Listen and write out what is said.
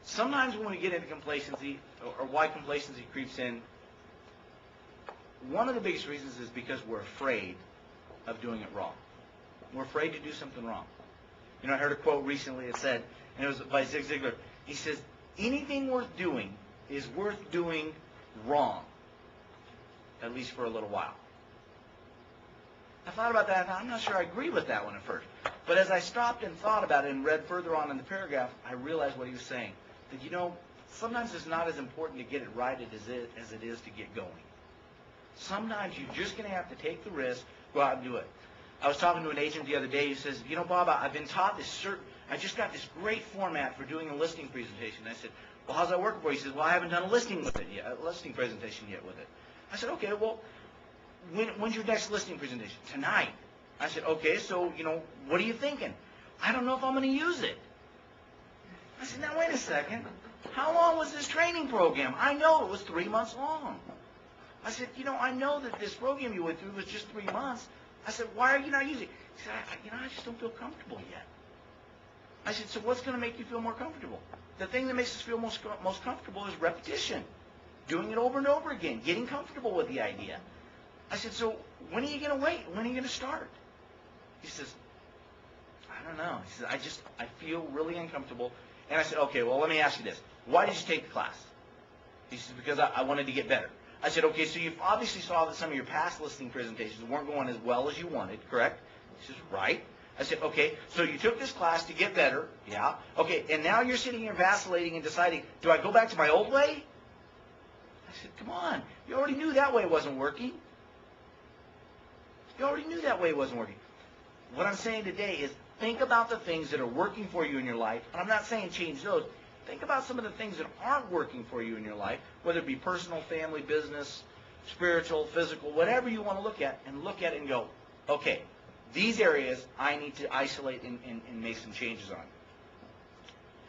sometimes when we get into complacency, or why complacency creeps in, one of the biggest reasons is because we're afraid of doing it wrong. We're afraid to do something wrong. You know, I heard a quote recently. It said, and it was by Zig Ziglar. He says, anything worth doing is worth doing wrong, at least for a little while. I thought about that, and I'm not sure I agree with that one at first. But as I stopped and thought about it and read further on in the paragraph, I realized what he was saying. That, you know, sometimes it's not as important to get it right as it is to get going. Sometimes you're just going to have to take the risk, go out and do it. I was talking to an agent the other day who says, you know, Bob, I've been taught I just got this great format for doing a listing presentation. And I said, well, how's that working for you? He says, well, I haven't done a listing presentation yet with it. I said, okay, well, when's your next listing presentation? Tonight. I said, okay, so, you know, what are you thinking? I don't know if I'm going to use it. I said, now, wait a second. How long was this training program? I know it was 3 months long. I said, you know, I know that this program you went through was just 3 months. I said, why are you not using it? He said, I just don't feel comfortable yet. I said, so what's going to make you feel more comfortable? The thing that makes us feel most comfortable is repetition. Doing it over and over again. Getting comfortable with the idea. I said, so when are you going to wait? When are you going to start? He says, I don't know. He says, I feel really uncomfortable. And I said, okay, well, let me ask you this. Why did you take the class? He says, because I wanted to get better. I said, okay, so you obviously saw that some of your past listing presentations weren't going as well as you wanted, correct? He says, right. I said, okay, so you took this class to get better, yeah. Okay, and now you're sitting here vacillating and deciding, do I go back to my old way? I said, come on. You already knew that way wasn't working. You already knew that way wasn't working. What I'm saying today is think about the things that are working for you in your life. And I'm not saying change those. Think about some of the things that aren't working for you in your life, whether it be personal, family, business, spiritual, physical, whatever you want to look at, and go, okay, these areas I need to isolate and make some changes on.